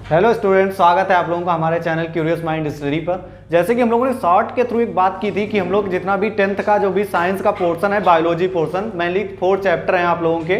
Hello student, स्वागत है आप लोगों का हमारे चैनल क्यूरियस माइंड स्टडी पर। जैसे कि हम लोगों ने शॉर्ट के थ्रू एक बात की थी कि हम लोग जितना भी 10th का जो भी साइंस का पोर्शन है, बायोलॉजी पोर्शन, मेनली 4 चैप्टर हैं आप लोगों के।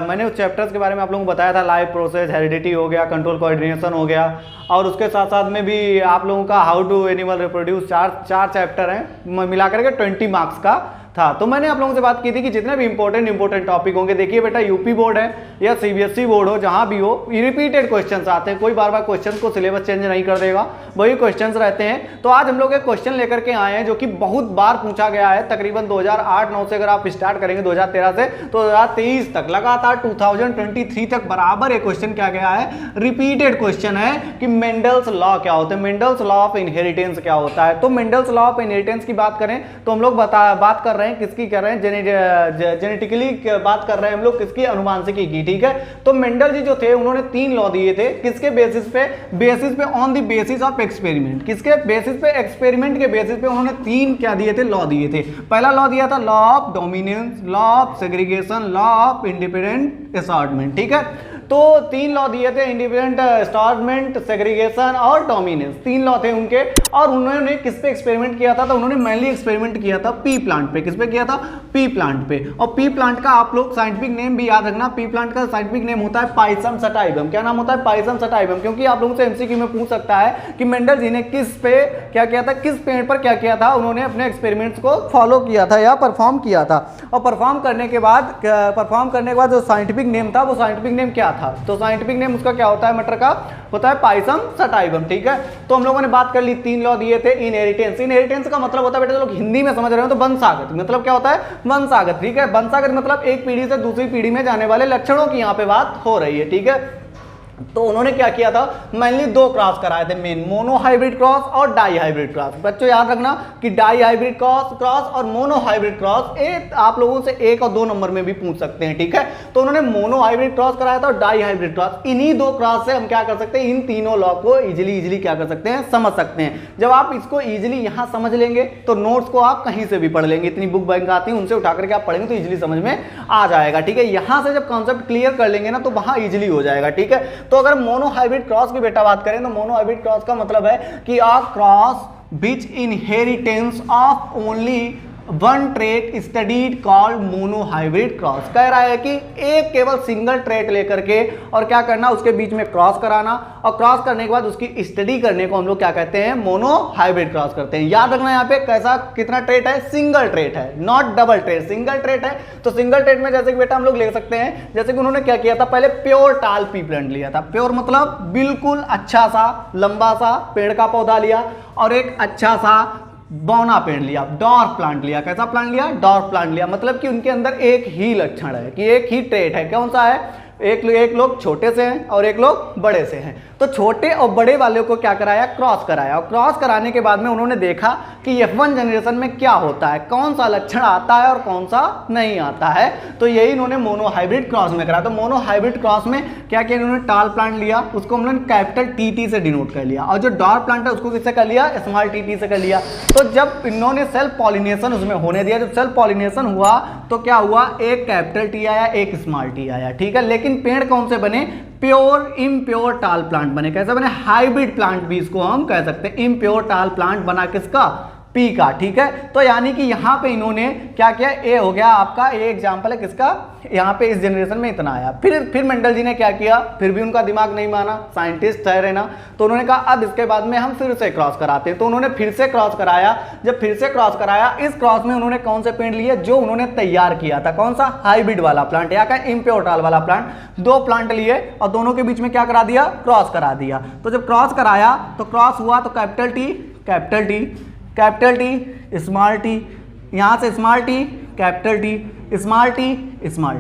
मैंने उस चैप्टर्स के बारे में आप लोगों को बताया था। लाइफ प्रोसेस, हेरिडिटी हो गया, कंट्रोल कोऑर्डिनेशन हो गया, और उसके साथ साथ में भी आप लोगों का हाउ टू एनिमल रिप्रोड्यूस, चार चैप्टर हैं, मिला करके 20 मार्क्स का था। तो मैंने आप लोगों से बात की थी कि जितने भी इंपॉर्टेंट टॉपिक होंगे, देखिए बेटा, यूपी बोर्ड है या सीबीएसई बोर्ड हो, जहां भी हो, रिपीटेड क्वेश्चंस आते हैं। कोई बार बार क्वेश्चंस को सिलेबस चेंज नहीं कर देगा, वही क्वेश्चंस रहते हैं। तो आज हम लोग एक क्वेश्चन लेकर के आए हैं जो कि बहुत बार पूछा गया है। तकरीबन 2008-9 से अगर आप स्टार्ट करेंगे 2013 से तो 2023 तक, लगातार 2023 तक बराबर एक क्वेश्चन क्या गया है, रिपीटेड क्वेश्चन है कि मेंडल्स लॉ क्या होता है, मेंडल्स लॉ ऑफ इनहेरिटेंस क्या होता है। तो मेंडल्स लॉ ऑफ इनहेरिटेंस की बात करें तो हम लोग बात कर रहे हैं, किसकी कर रहे हैं, जेनेटिकली बात कर रहे हैं हम लोग, किसकी, अनुवांशिकी की। ठीक है, तो मेंडल जी जो थे उन्होंने 3 लॉ दिए थे। किसके बेसिस पे on the basis of experiment, किसके बेसिस पे, एक्सपेरिमेंट के बेसिस पे उन्होंने 3 क्या दिए थे, लॉ दिए थे। पहला लॉ दिया था law of dominance, law of segregation, law of independent assortment. ठीक है, तो 3 लॉ दिए थे, इंडिपेंडेंट असॉर्टमेंट, सेग्रीगेशन और डोमिनेंस, 3 लॉ थे उनके। और उन्होंने किस पे एक्सपेरिमेंट किया था, तो उन्होंने मेनली एक्सपेरिमेंट किया था पी प्लांट पे। किस पे किया था, पी प्लांट पे। और पी प्लांट का आप लोग साइंटिफिक नेम भी याद रखना, पी प्लांट का साइंटिफिक नेम होता है पाइसम सटाइवम। क्या नाम होता है, पाइसम सटाइवम। क्योंकि आप लोगों से एमसीक्यू में पूछ सकता है कि मेंडल जी ने किस पे क्या किया था, किस पेड़ पर क्या किया था, उन्होंने अपने एक्सपेरिमेंट्स को फॉलो किया था या परफॉर्म किया था। और परफॉर्म करने के बाद जो साइंटिफिक नेम था, वो साइंटिफिक नेम क्या था, तो साइंटिफिक नेम उसका क्या होता है, मटर का होता है पाइसम सटाइवम। ठीक है, तो हम लोगों ने बात कर ली, 3 लॉ दिए थे। इनहेरिटेंस, इनहेरिटेंस का मतलब होता है, बेटा जो लोग हिंदी में समझ रहे हो तो वंशागत, मतलब क्या होता है, वंशागत। ठीक है, वंशागत मतलब एक पीढ़ी से दूसरी पीढ़ी में जाने वाले लक्षणों की यहां पे बात हो रही है। ठीक है, तो उन्होंने क्या किया था, मेनली 2 क्रॉस कराए थे, मेन मोनो हाइब्रिड क्रॉस और डाई हाइब्रिड क्रॉस। बच्चों याद रखना कि डाई हाइब्रिड क्रॉस और मोनो हाइब्रिड क्रॉस, आप लोगों से 1 और 2 नंबर में भी पूछ सकते हैं। ठीक है, तो उन्होंने मोनो हाइब्रिड क्रॉस कराया था और डाई हाइब्रिड क्रॉस। इन्हीं 2 क्रॉस से हम क्या कर सकते हैं, इन तीनों लॉ को इजिली क्या कर सकते हैं, समझ सकते हैं। जब आप इसको इजिली यहां समझ लेंगे तो नोट्स को आप कहीं से भी पढ़ लेंगे, इतनी बुक बैंक आती है, उनसे उठा करके आप पढ़ेंगे तो इजिली समझ में आ जाएगा। ठीक है, यहां से जब कॉन्सेप्ट क्लियर कर लेंगे ना तो वहां इजिली हो जाएगा। ठीक है, तो अगर मोनो हाइब्रिड क्रॉस की बेटा बात करें तो मोनो हाइब्रिड क्रॉस का मतलब है कि a cross which inheritance of only 1 trait studied called mono hybrid cross. कह रहा है कि एक केवल सिंगल ट्रेट लेकर के और क्या करना, उसके बीच में क्रॉस कराना, और क्रॉस करने के बाद उसकी स्टडी करने को हम लोग क्या कहते हैं, मोनो हाइब्रिड क्रॉस करते हैं। याद रखना यहाँ पे कैसा, कितना ट्रेट है, सिंगल ट्रेट है, not double trait, single trait है। तो सिंगल ट्रेट में जैसे कि बेटा हम लोग ले सकते हैं, जैसे कि उन्होंने क्या किया था, पहले प्योर टाल पी प्लांट लिया था। प्योर मतलब बिल्कुल अच्छा सा लंबा सा पेड़ का पौधा लिया, और एक अच्छा सा बौना पेड़ लिया, डॉर्फ प्लांट लिया। कैसा प्लांट लिया, डॉर्फ प्लांट लिया। मतलब कि उनके अंदर एक ही लक्षण है, कि एक ही ट्रेट है। कौन सा है, एक लोग छोटे से हैं और एक लोग बड़े से हैं। तो छोटे और बड़े वाले को क्या कराया, क्रॉस कराया। और क्रॉस कराने के बाद में उन्होंने देखा कि F1 जनरेशन में क्या होता है, कौन सा लक्षण आता है और कौन सा नहीं आता है। तो यही इन्होंने मोनो हाइब्रिड क्रॉस में करा। तो मोनो हाइब्रिड क्रॉस में क्या किया, इन्होंने टाल प्लांट लिया, उसको उन्होंने कैपिटल TT से डिनोट कर लिया, और जो डॉर्फ प्लांट है उसको किससे कर लिया, स्मॉल TT से कर लिया। तो जब इन्होंने सेल्फ पॉलिनेशन उसमें होने दिया, जब सेल्फ पॉलिनेशन हुआ तो क्या हुआ, एक कैपिटल T आया, एक स्मॉल t आया। ठीक है, लेकिन पेड़ कौन से बने, प्योर इम्प्योर टाल प्लांट बने। कैसे बने, हाइब्रिड प्लांट भी इसको हम कह सकते हैं। इम्प्योर टाल प्लांट बना किसका, पी का। ठीक है, तो यानी कि यहां पे इन्होंने क्या किया, ए हो गया आपका, ए एग्जांपल है किसका, यहां पे इस जनरेशन में इतना आया। फिर मेंडल जी ने क्या किया, फिर भी उनका दिमाग नहीं माना, साइंटिस्ट है ना, तो उन्होंने कहा अब इसके बाद में हम फिर से क्रॉस कराते हैं। तो उन्होंने फिर से क्रॉस कराया। जब फिर से क्रॉस कराया, इस क्रॉस में उन्होंने कौन से पेड़ लिए, जो उन्होंने तैयार किया था, कौन सा, हाइब्रिड वाला प्लांट या का इम्प्योर टाल वाला प्लांट। 2 प्लांट लिए और दोनों के बीच में क्या करा दिया, क्रॉस करा दिया। तो जब क्रॉस कराया तो क्रॉस हुआ तो कैपिटल टी, स्मॉल टी, यहां से small T, capital T, small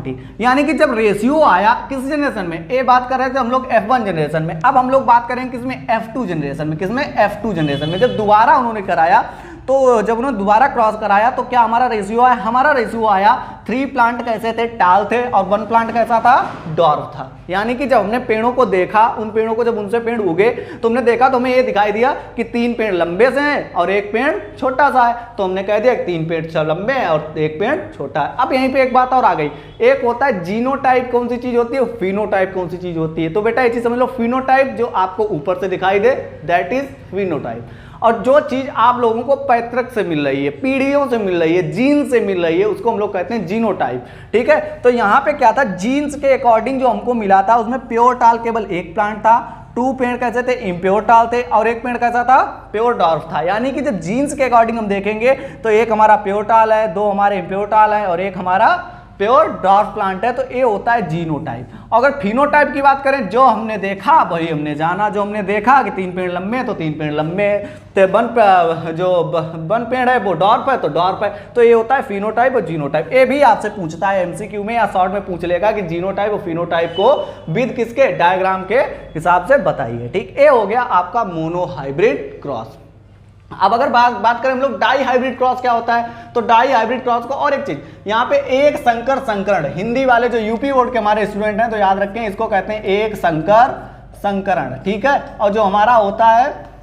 T, यानी कि जब रेशियो आया किस जनरेशन में, ए बात कर रहे थे हम लोग F1 जनरेशन में, अब हम लोग बात करेंगे किसमें, F2 जनरेशन में। किसमें, F2 जनरेशन में। जब दोबारा उन्होंने कराया तो जब उन्होंने दोबारा क्रॉस कराया तो क्या हमारा रेशियो आया, हमारा रेशियो आया 3 प्लांट कैसे थे, टाल थे, और 1 प्लांट कैसा था, डॉर्फ था। यानी कि जब हमने पेड़ों को देखा, उन पेड़ों को जब उनसे पेड़ उगे तो हमने देखा तो हमें ये दिखाई दिया कि 3 पेड़ लंबे से हैं और 1 पेड़ छोटा सा है, तो हमने कह दिया 3 पेड़ लंबे हैं और 1 पेड़ छोटा है। अब यहीं पे एक बात और आ गई, एक होता है जीनोटाइप कौन सी चीज होती है, फिनोटाइप कौन सी चीज होती है। तो बेटा ये चीज समझ लो, फिनोटाइप जो आपको ऊपर से दिखाई दे दैट इज फिनोटाइप, और जो चीज आप लोगों को पैतृक से मिल रही है, पीढ़ियों से मिल रही है, जीन से मिल रही है, उसको हम लोग कहते हैं जीनोटाइप। ठीक है, तो यहां पे क्या था, जीन्स के अकॉर्डिंग जो हमको मिला था उसमें प्योर टाल केवल 1 प्लांट था, 2 पेड़ कैसे थे, इम्प्योर टाल थे, और 1 पेड़ कैसा था, प्योर डॉर्फ था। यानी कि जब जीन्स के अकॉर्डिंग हम देखेंगे तो 1 हमारा प्योर टाल है, 2 हमारे इम्प्योर टाल है और 1 हमारा प्योर डॉर्फ प्लांट है। तो ये होता है जीनोटाइप। अगर फिनोटाइप की बात करें, जो हमने देखा वही हमने जाना, जो हमने देखा कि 3 पेड़ लंबे हैं तो 3 पेड़ लंबे हैं, तो जो 1 पेड़ है वो डॉर्फ है तो डॉर्फ है। तो ये होता है फिनोटाइप और जीनोटाइप। ये भी आपसे पूछता है एमसीक्यू में या शॉर्ट में पूछ लेगा कि जीनोटाइप और फिनोटाइप को विद किसके, डायग्राम के हिसाब से बताइए। ठीक, ये हो गया आपका मोनोहाइब्रिड क्रॉस। अब अगर बात करें हम लोग डाई हाइब्रिड क्रॉस क्या होता है, तो डाई हाइब्रिड क्रॉस को और एक चीज, यहाँ पे एक संकर संकरण, हिंदी वाले जो यूपी बोर्ड के हमारे स्टूडेंट हैं तो याद रखें इसको कहते हैं एक संकर संकरण। ठीक है, और जो हमारा होता है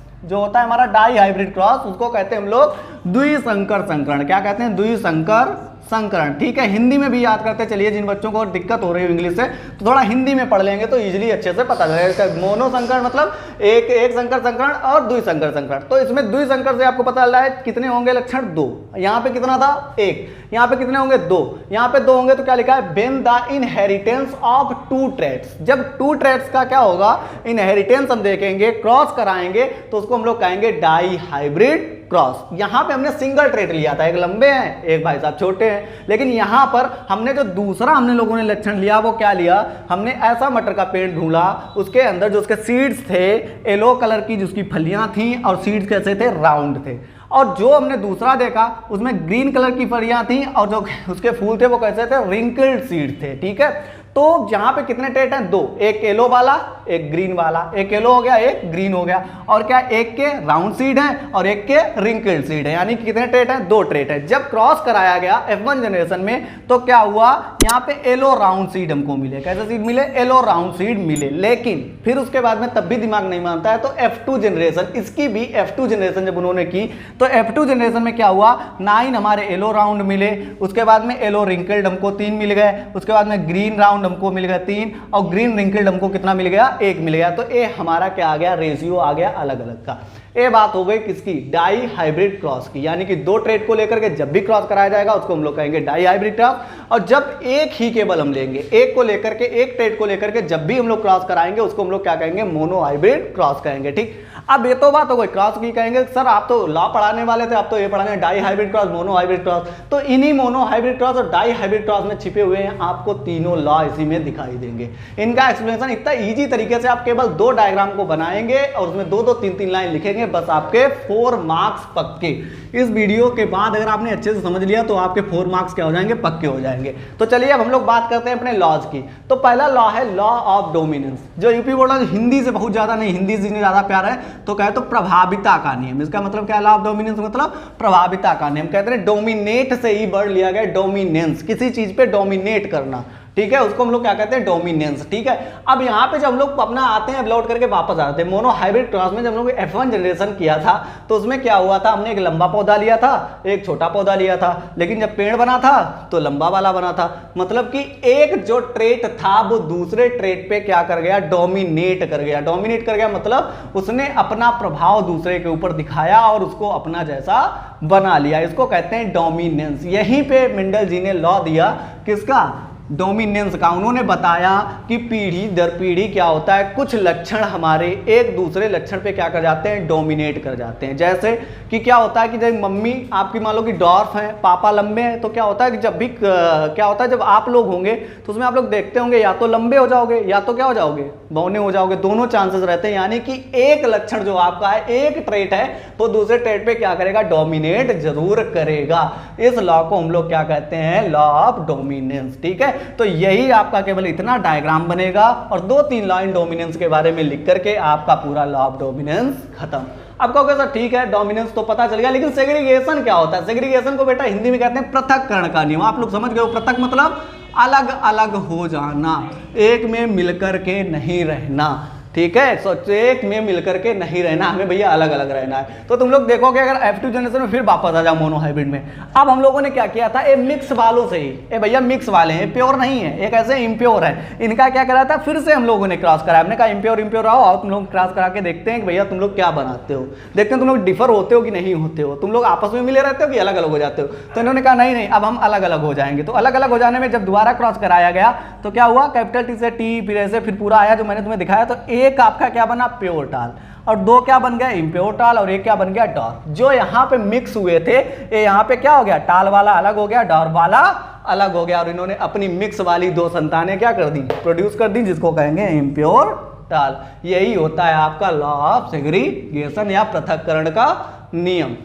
हमारा डाई हाइब्रिड क्रॉस, उसको कहते हैं हम लोग द्विसंकर संकरण। क्या कहते हैं, द्विसंकर संकरण। ठीक है, हिंदी में भी याद करते चलिए, जिन बच्चों को दिक्कत हो रही है इंग्लिश से तो थोड़ा हिंदी में पढ़ लेंगे तो इजीली अच्छे से पता चलेगा। मोनो संकरण मतलब एक संकर संकरण और द्विसंकर संकरण। तो इसमें द्विसंकर से आपको पता चल रहा है कितने होंगे लक्षण, 2। यहाँ पे कितना था, 1। यहाँ पे कितने होंगे, 2। यहाँ पे 2 होंगे तो क्या लिखा है, when the inheritance of 2 traits. जब 2 ट्रेट्स का क्या होगा, इनहेरिटेंस हम देखेंगे, क्रॉस कराएंगे तो उसको हम लोग कहेंगे डाई हाइब्रिड क्रॉस। यहां पे हमने सिंगल ट्रेट लिया था, एक लंबे हैं एक भाई साहब छोटे हैं, लेकिन यहां पर हमने जो दूसरा हमने लोगों ने लक्षण लिया वो क्या लिया, हमने ऐसा मटर का पेड़ ढूंढा, उसके अंदर जो उसके सीड्स थे येलो कलर की, जिसकी फलियां थी और सीड्स कैसे थे, राउंड थे। और जो हमने दूसरा देखा उसमें ग्रीन कलर की फलियां थी और जो उसके फूल थे वो कैसे थे, रिंकल्ड सीड थे। ठीक है, तो यहां पे कितने ट्रेट हैं, 2, एक येलो वाला एक ग्रीन वाला, एक येलो हो गया एक ग्रीन हो गया, और क्या एक के राउंड सीड हैं और एक के रिंकल्ड सीड है, यानी कि कितने ट्रेट हैं, 2 ट्रेट है। जब क्रॉस कराया गया F1 जनरेशन में तो क्या हुआ, यहाँ पे येलो राउंड सीड हमको मिले, कैसे सीड मिले, येलो राउंड सीड मिले। लेकिन फिर उसके बाद में तब भी दिमाग नहीं मानता है, तो F2 जनरेशन, इसकी भी F2 जनरेशन जब उन्होंने की तो F2 जनरेशन में क्या हुआ, 9 हमारे येलो राउंड मिले, उसके बाद में येलो रिंकल्ड हमको 3 मिल गए, उसके बाद में ग्रीन राउंड हमको मिल गया 3 और ग्रीन रिंकल्ड हमको कितना मिल गया, 1 मिल गया। तो ये हमारा क्या आ गया, रेशियो आ गया अलग अलग का। ये बात हो गई किसकी, डाई हाइब्रिड क्रॉस की, यानी कि 2 ट्रेट को लेकर के जब भी क्रॉस कराया जाएगा उसको हम लोग कहेंगे डाई हाइब्रिड क्रॉस, और जब एक ही केवल हम लेंगे, एक को लेकर के, एक ट्रेट को लेकर के जब भी हम लोग क्रॉस कराएंगे उसको हम लोग क्या कहेंगे, मोनो हाइब्रिड क्रॉस कहेंगे। ठीक, अब ये तो बात हो गई क्रॉस की, कहेंगे सर आप तो लॉ पढ़ाने वाले थे, आप तो ये पढ़ाने dihybrid cross, monohybrid cross, तो इन्हीं मोनो हाइब्रिड क्रॉस और डाई हाइब्रिड क्रॉस में छिपे हुए हैं आपको तीनों लॉ इसी में दिखाई देंगे। इनका एक्सप्लेनेशन इतना ईजी तरीके से आप केवल 2 डायग्राम को बनाएंगे और उसमें 2-2 3-3 लाइन लिखेंगे, बस आपके 4 मार्क्स पक्के। इस वीडियो के बाद अगर आपने अच्छे से समझ लिया तो आपके 4 मार्क्स क्या हो जाएंगे, पक्के हो जाएंगे। तो चलिए अब हम लोग बात करते हैं अपने लॉज की। तो पहला लॉ है लॉ ऑफ डोमिनेंस, जो यूपी बोर्ड में हिंदी से बहुत ज्यादा नहीं, हिंदी से ज्यादा प्यार है तो कहे तो प्रभाविता का नियम। इसका मतलब क्या है, लॉ ऑफ डोमिनेंस मतलब प्रभाविता का नियम। कहते हैं डोमिनेट से ही वर्ड लिया गया, डोमिनेंस, किसी चीज पे डोमिनेट करना। ठीक है, उसको हम लोग क्या कहते हैं, डोमिनेंस। ठीक है, अब यहाँ पे जब हम लोग अपना आते हैं लौट करके वापस आते हैं मोनो हाइब्रिड क्रॉस में, जब हम लोग F1 जनरेशन किया था तो उसमें क्या हुआ था, हमने एक लंबा पौधा लिया था, एक छोटा पौधा लिया था, लेकिन जब पेड़ बना था तो लंबा वाला बना था। मतलब कि एक जो ट्रेट था वो दूसरे ट्रेट पे क्या कर गया, डोमिनेट कर गया। डोमिनेट कर गया मतलब उसने अपना प्रभाव दूसरे के ऊपर दिखाया और उसको अपना जैसा बना लिया, इसको कहते हैं डोमिनेंस। यहीं पे मेंडल जी ने लॉ दिया किसका, डोमिनेंस का। उन्होंने बताया कि पीढ़ी दर पीढ़ी क्या होता है, कुछ लक्षण हमारे एक दूसरे लक्षण पे क्या कर जाते हैं, डोमिनेट कर जाते हैं। जैसे कि क्या होता है कि जब मम्मी आपकी मान लो कि डॉर्फ है, पापा लंबे हैं, तो क्या होता है कि जब भी क्या होता है, जब आप लोग होंगे तो उसमें आप लोग देखते होंगे या तो लंबे हो जाओगे या तो क्या हो जाओगे, बौने हो जाओगे, दोनों चांसेस रहते हैं। यानी कि एक लक्षण जो आपका है, एक ट्रेट है, वो दूसरे ट्रेट पे क्या करेगा, डोमिनेट जरूर करेगा। इस लॉ को हम लोग क्या कहते हैं, लॉ ऑफ डोमिनेंस। ठीक है, तो यही आपका केवल इतना डायग्राम बनेगा और 2-3 लाइन डोमिनेंस के बारे में लिख करके आपका पूरा लॉ ऑफ डोमिनेंस खत्म। अब कहोगे सर ठीक है डोमिनेंस तो पता चल गया, लेकिन सेग्रीगेशन क्या होता है? सेग्रीगेशन को बेटा हिंदी में कहते हैं पृथक्करण का नियम। आप लोग समझ गए हो, पृथक मतलब अलग अलग हो जाना, एक में मिलकर के नहीं रहना, ठीक है। सो एक में मिलकर के नहीं रहना, हमें भैया अलग अलग रहना है। तो तुम लोग देखोगे अगर F2 जनरेशन में, फिर वापस आ जाओ मोनो हाइब्रिड में। अब हम लोगों ने क्या किया था, ये मिक्स वालों से ही, ये भैया मिक्स वाले हैं, प्योर नहीं है, एक ऐसे इम्प्योर है, इनका क्या करा था, फिर से हम लोगों ने क्रॉस करा। हमने कहा इम्प्योर इम्प्योर आओ, और तुम लोग क्रॉस करा के देखते हैं कि भैया तुम लोग क्या बनाते हो, देखते हैं तुम लोग डिफर होते हो कि नहीं होते हो, तुम लोग आपस में मिले रहते हो कि अलग अलग हो जाते हो। तो इन्होंने कहा नहीं नहीं, अब हम अलग अलग हो जाएंगे। तो अलग अलग हो जाने में जब दोबारा क्रॉस कराया गया तो क्या हुआ, कैपिटल टी से टी, फिर ऐसे फिर पूरा आया जो मैंने तुम्हें दिखाया। तो एक आपका क्या बना, प्योर टाल, और दो क्या बन गया, इम्प्योर टाल, और एक क्या बन गया, डॉर। जो यहाँ पे मिक्स हुए थे ये यहाँ पे क्या हो गया, टाल वाला अलग हो गया, डॉर वाला अलग हो गया, और इन्होंने अपनी मिक्स वाली दो संतानें क्या कर दी, प्रोड्यूस कर दी, जिसको कहेंगे इम्प्योर टाल। यही होता है आपका लॉ ऑफ सेग्रीगेशन या पृथक्करण का नियम।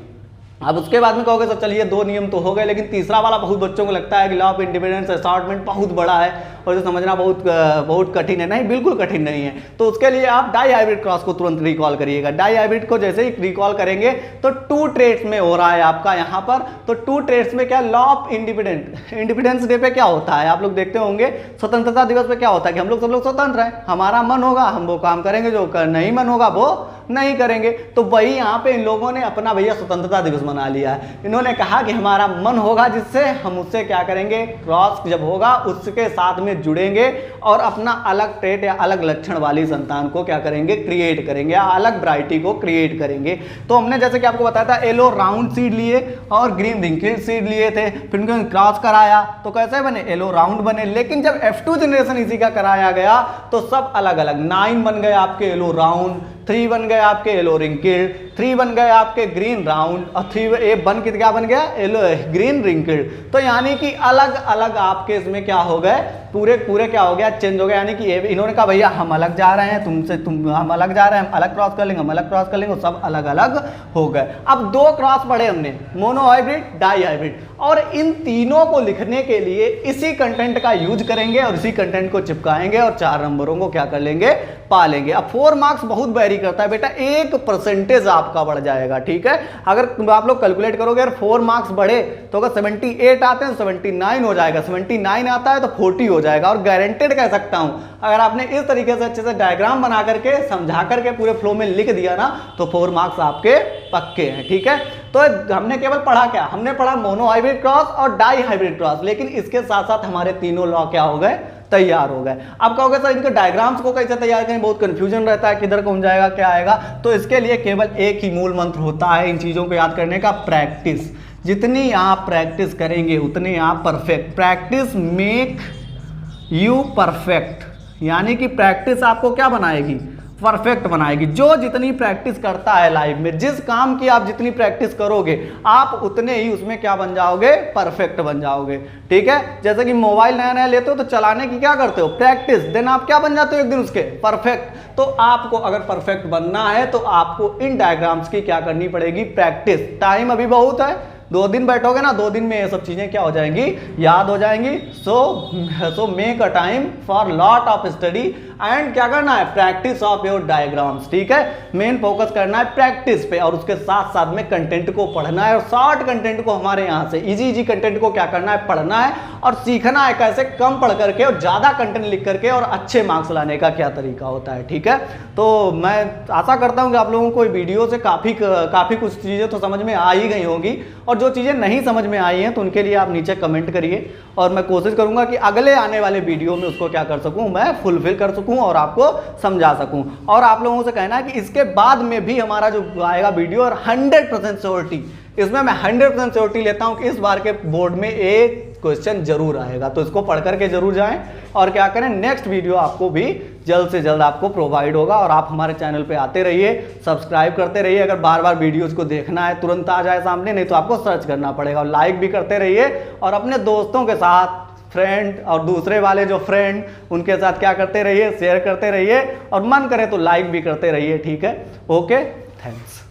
अब उसके बाद में कहोगे तो चलिए दो नियम तो हो गए, लेकिन तीसरा वाला बहुत बच्चों को लगता है कि लॉ ऑफ इंडिपेंडेंस असॉर्टमेंट बहुत बड़ा है और जो समझना बहुत कठिन है। नहीं, बिल्कुल कठिन नहीं है। तो उसके लिए आप डाई हाइब्रिड क्रॉस को तुरंत रिकॉल करिएगा। डाई हाइब्रिड को जैसे ही रिकॉल करेंगे तो 2 ट्रेड्स में हो रहा है आपका यहाँ पर। तो 2 ट्रेड्स में क्या, लॉ ऑफ इंडिपेंडेंस डे पे क्या होता है, आप लोग देखते होंगे स्वतंत्रता दिवस पे क्या होता है कि हम लोग सब लोग स्वतंत्र हैं, हमारा मन होगा हम वो काम करेंगे, जो नहीं मन होगा वो नहीं करेंगे। तो वही यहाँ पे इन लोगों ने अपना भैया स्वतंत्रता दिवस मना लिया है। इन्होंने कहा कि हमारा मन होगा जिससे हम उससे क्या करेंगे, क्रॉस जब होगा उसके साथ में जुड़ेंगे और अपना अलग ट्रेट या अलग लक्षण वाली संतान को क्या करेंगे, क्रिएट करेंगे, या अलग वैरायटी को क्रिएट करेंगे। तो हमने जैसे कि आपको बताया था येलो राउंड सीड लिए और ग्रीन रिंकिल्ड सीड लिए थे, फिर उनको क्रॉस कराया तो कैसे बने, येलो राउंड बने। लेकिन जब F2 जनरेशन इसी का कराया गया तो सब अलग अलग, 9 बन गए आपके येलो राउंड, 3 बन गए आपके येलो रिंकिल्ड, 3 बन गए आपके ग्रीन राउंड, और 3 बन के क्या बन गया, येलो ग्रीन रिंकिल्ड। तो यानी कि अलग अलग आपके इसमें क्या हो गए, पूरे क्या हो गया, चेंज हो गया। यानी कि इन्होंने कहा भैया हम अलग जा रहे हैं तुमसे, हम अलग जा रहे हैं, हम अलग क्रॉस कर लेंगे, हम अलग क्रॉस कर लेंगे, सब अलग अलग हो गए। अब 2 क्रॉस पढ़े हमने, मोनो हाइब्रिड, डाई हाइब्रिड, और इन तीनों को लिखने के लिए इसी कंटेंट का यूज करेंगे और इसी कंटेंट को चिपकाएंगे और 4 नंबरों को क्या कर लेंगे, पा लेंगे। अब 4 मार्क्स बहुत वेरी करता है बेटा, 1% आपका बढ़ जाएगा, ठीक है। अगर आप लोग कैलकुलेट करोगे, अगर 4 मार्क्स बढ़े तो अगर 78 आते हैं तो 79 हो जाएगा, 79 आता है तो 40 हो जाएगा। और गारंटेड कह सकता हूं, अगर आपने इस तरीके से अच्छे से डायग्राम बना करके समझा करके पूरे फ्लो में लिख दिया ना तो 4 मार्क्स आपके पक्के हैं, ठीक है। तो हमने केवल पढ़ा क्या, हमने पढ़ा मोनो हाइब्रिड क्रॉस और डाई हाइब्रिड क्रॉस, लेकिन इसके साथ साथ हमारे तीनों लॉ क्या हो गए, तैयार हो गए। अब कहोगे सर इनके डायग्राम्स को कैसे तैयार करें, बहुत कंफ्यूजन रहता है, किधर कौन जाएगा क्या आएगा। तो इसके लिए केवल एक ही मूल मंत्र होता है इन चीजों को याद करने का, प्रैक्टिस। जितनी आप प्रैक्टिस करेंगे उतने आप perfect, practice make you perfect, यानी कि प्रैक्टिस आपको क्या बनाएगी, परफेक्ट बनाएगी। जो जितनी प्रैक्टिस करता है लाइफ में, जिस काम की आप जितनी प्रैक्टिस करोगे आप उतने ही उसमें क्या बन जाओगे, परफेक्ट बन जाओगे, ठीक है। जैसे कि मोबाइल नया नया लेते हो तो चलाने की क्या करते हो, प्रैक्टिस, देन आप क्या बन जाते हो एक दिन उसके, परफेक्ट। तो आपको अगर परफेक्ट बनना है तो आपको इन डायग्राम्स की क्या करनी पड़ेगी, प्रैक्टिस। टाइम अभी बहुत है, 2 दिन बैठोगे ना, 2 दिन में ये सब चीजें क्या हो जाएंगी, याद हो जाएंगी। So make a time for lot of study and क्या करना है, प्रैक्टिस ऑफ योर डायग्राम्स, ठीक है। मेन फोकस करना है प्रैक्टिस पे और उसके साथ साथ में कंटेंट को पढ़ना है, और शॉर्ट कंटेंट को हमारे यहाँ से इजी कंटेंट को क्या करना है, पढ़ना है और सीखना है कैसे कम पढ़ करके और ज्यादा कंटेंट लिख करके और अच्छे मार्क्स लाने का क्या तरीका होता है, ठीक है। तो मैं आशा करता हूँ कि आप लोगों को वीडियो से काफी कुछ चीजें तो समझ में आ ही गई होंगी, और जो चीजें नहीं समझ में आई हैं तो उनके लिए आप नीचे कमेंट करिए और मैं कोशिश करूंगा कि अगले आने वाले वीडियो में उसको क्या कर सकूं, मैं फुलफिल कर सकूं और आपको समझा सकूं। और आप लोगों से कहना है कि इसके बाद में भी हमारा जो आएगा वीडियो, और 100% श्योरिटी, इसमें मैं 100% श्योरिटी लेता हूं कि इस बार के बोर्ड में एक क्वेश्चन जरूर आएगा। तो इसको पढ़ करके जरूर जाएं और क्या करें, नेक्स्ट वीडियो आपको भी जल्द से जल्द आपको प्रोवाइड होगा। और आप हमारे चैनल पे आते रहिए, सब्सक्राइब करते रहिए। अगर बार बार वीडियोस को देखना है तुरंत आ जाए सामने, नहीं तो आपको सर्च करना पड़ेगा। और लाइक भी करते रहिए और अपने दोस्तों के साथ, फ्रेंड और दूसरे वाले जो फ्रेंड, उनके साथ क्या करते रहिए, शेयर करते रहिए और मन करे तो लाइक भी करते रहिए, ठीक है। Okay, thanks.